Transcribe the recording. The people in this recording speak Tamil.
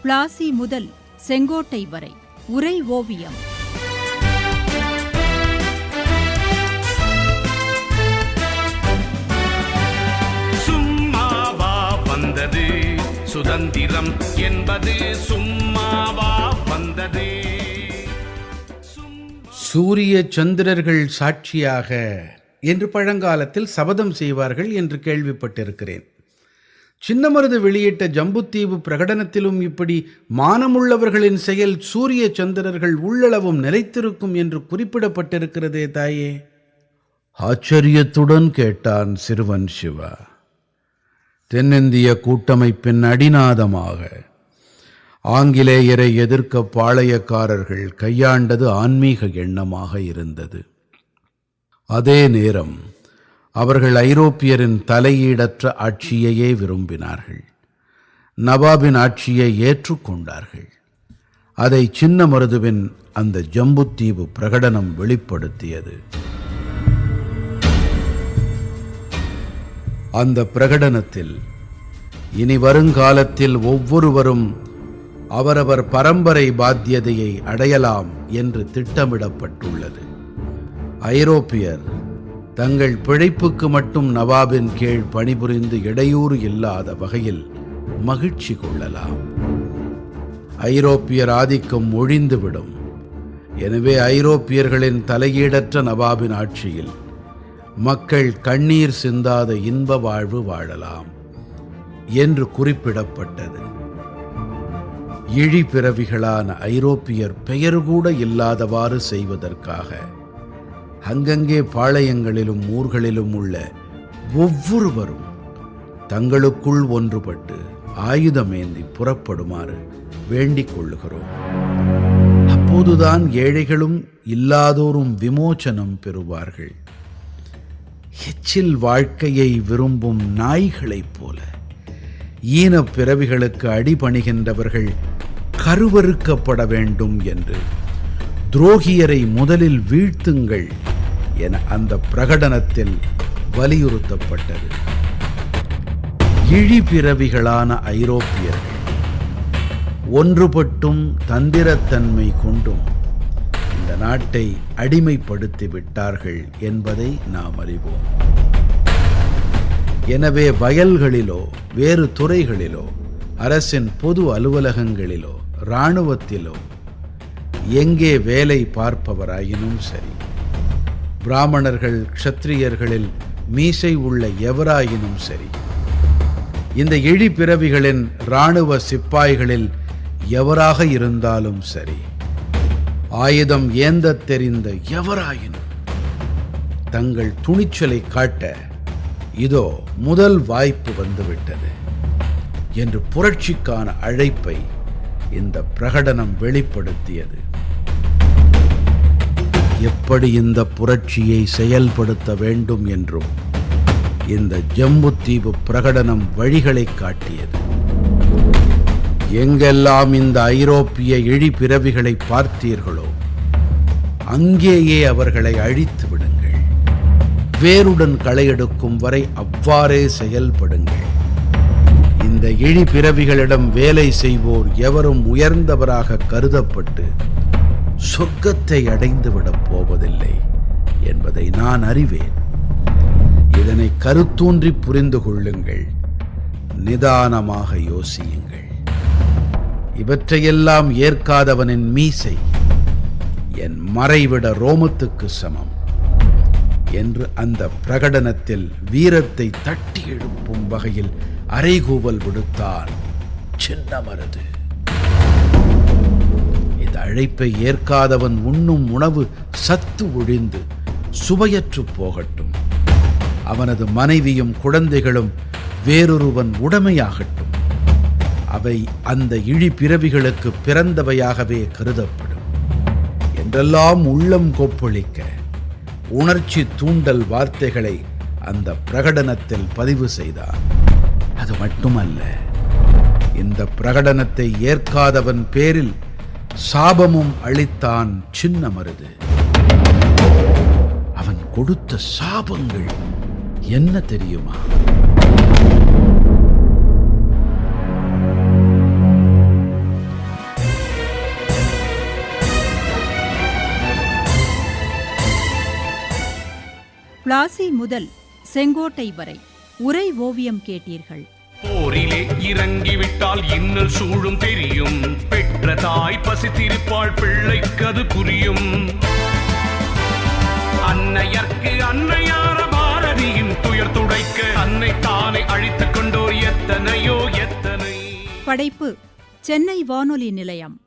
பிளாசி முதல் செங்கோட்டை வரை உரை ஓவியம். சும்மாவா வந்தது சுதந்திரம் என்பது, சும்மாவா வந்தது. சூரிய சந்திரர்கள் சாட்சியாக என்று பழங்காலத்தில் சபதம் செய்வார்கள் என்று கேள்விப்பட்டிருக்கிறேன். சின்னமருது வெளியிட்ட ஜம்புத்தீவு பிரகடனத்திலும் இப்படி மானமுள்ளவர்களின் செயல் சூரிய சந்திரர்கள் உள்ளளவும் நிலைத்திருக்கும் என்று குறிப்பிடப்பட்டிருக்கிறதே தாயே. ஆச்சரியத்துடன் கேட்டான் சிறுவன் சிவா. தென்னிந்திய கூட்டமைப்பின் அடிநாதமாக ஆங்கிலேயரை எதிர்க்க பாளையக்காரர்கள் கையாண்டது ஆன்மீக எண்ணமாக இருந்தது. அதே நேரம் அவர்கள் ஐரோப்பியரின் தலையீடற்ற ஆட்சியையே விரும்பினார்கள். நவாபின் ஆட்சியை ஏற்றுக்கொண்டார்கள். அதை சின்னமருதுவின் அந்த ஜம்புத்தீவு பிரகடனம் வெளிப்படுத்தியது. அந்த பிரகடனத்தில் இனி வருங்காலத்தில் ஒவ்வொருவரும் அவரவர் பரம்பரை பாத்தியதையை அடையலாம் என்று திட்டமிடப்பட்டுள்ளது. ஐரோப்பியர் தங்கள் பிழைப்புக்கு மட்டும் நவாபின் கீழ் பணிபுரிந்து இடையூறு இல்லாத வகையில் மகிழ்ச்சி கொள்ளலாம். ஐரோப்பியர் ஆதிக்கம் ஒழிந்துவிடும். எனவே ஐரோப்பியர்களின் தலையீடற்ற நவாபின் ஆட்சியில் மக்கள் கண்ணீர் சிந்தாத இன்ப வாழ்வு வாழலாம் என்று குறிப்பிடப்பட்டது. இழிபிறவிகளான ஐரோப்பியர் பெயர் கூட இல்லாதவாறு செய்வதற்காக அங்கங்கே பாளையங்களிலும் ஊர்களிலும் உள்ள ஒவ்வொருவரும் தங்களுக்குள் ஒன்றுபட்டு ஆயுதமேந்தி புறப்படுமாறு வேண்டிக் கொள்ளுகிறோம். அப்போதுதான் ஏழைகளும் இல்லாதோரும் விமோசனம் பெறுவார்கள். எச்சில் வாழ்க்கையை விரும்பும் நாய்களைப் போல ஈனப் பிறவிகளுக்கு அடிபணிகின்றவர்கள் கருவறுக்கப்பட வேண்டும் என்று துரோகியரை முதலில் வீழ்த்துங்கள் என அந்த பிரகடனத்தில் வலியுறுத்தப்பட்டது. இழிபிறவிகளான ஐரோப்பியர்கள் ஒன்றுபட்டும் தந்திரத்தன்மை கொண்டும் இந்த நாட்டை அடிமைப்படுத்தி விட்டார்கள் என்பதை நாம் அறிவோம். எனவே வயல்களிலோ வேறு துறைகளிலோ அரசின் பொது அலுவலகங்களிலோ இராணுவத்திலோ எங்கே வேலை பார்ப்பவராயினும் சரி, பிராமணர்கள் க்ஷத்திரியர்களில் மீசை உள்ள எவராயினும் சரி, இந்த இழிபிறவிகளின் இராணுவ சிப்பாய்களில் எவராக இருந்தாலும் சரி, ஆயுதம் ஏந்தத் தெரிந்த எவராயினும் தங்கள் துணிச்சலை காட்ட இதோ முதல் வாய்ப்பு வந்துவிட்டது என்று புரட்சிக்கான அழைப்பை இந்த பிரகடனம் வெளிப்படுத்தியது. எப்படி இந்த புரட்சியை செயல்படுத்த வேண்டும் என்றும் இந்த ஜம்புத்தீவு பிரகடனம் வழிகளை காட்டியது. எங்கெல்லாம் இந்த ஐரோப்பிய இழிபிறவிகளை பார்த்தீர்களோ அங்கேயே அவர்களை அழித்து விடுங்கள். வேருடன் களையெடுக்கும் வரை அவ்வாறே செயல்படுங்கள். இந்த இழிபிறவிகளிடம் வேலை செய்வோர் எவரும் உயர்ந்தவராக கருதப்பட்டு சொர்க்கத்தை அடைந்துவிடப் போவதில்லை என்பதை நான் அறிவேன். இதனை கருத்தூன்றி புரிந்து கொள்ளுங்கள். நிதானமாக யோசியுங்கள். இவற்றையெல்லாம் ஏற்காதவனின் மீசை என் மறைவிட ரோமத்துக்கு சமம் என்று அந்த பிரகடனத்தில் வீரத்தை தட்டி எழுப்பும் வகையில் அறைகூவல் விடுத்தான் சின்னமருது. இந்த அழைப்பை ஏற்காதவன் உண்ணும் உணவு சத்து ஒழிந்து சுவையற்று போகட்டும். அவனது மனைவியும் குழந்தைகளும் வேறொருவன் உடைமையாகட்டும். அவை அந்த இழிபிறவிகளுக்கு பிறந்தவையாகவே கருதப்படும் என்றெல்லாம் உள்ளம் கொப்பளிக்க உணர்ச்சி தூண்டல் வார்த்தைகளை அந்த பிரகடனத்தில் பதிவு செய்தார். அது மட்டுமல்ல, இந்த பிரகடனத்தை ஏற்காதவன் பேரில் சாபமும் அளித்தான் சின்னமருது. அவன் கொடுத்த சாபங்கள் என்ன தெரியுமா? பிளாசி முதல் செங்கோட்டை வரை உரை ஓவியம் கேட்டீர்கள். போரிலே இறங்கிவிட்டால் இன்னல் சூழும் தெரியும். பெற்ற தாய் பசித்திருப்பாள், பிள்ளைக்கது புரியும். அன்னையர்க்கு அன்னையார பாரதியின் துயர் துடைக்க அன்னை தானை அழித்துக் கொண்டோர் எத்தனையோ எத்தனை. படைப்பு சென்னை வானொலி நிலையம்.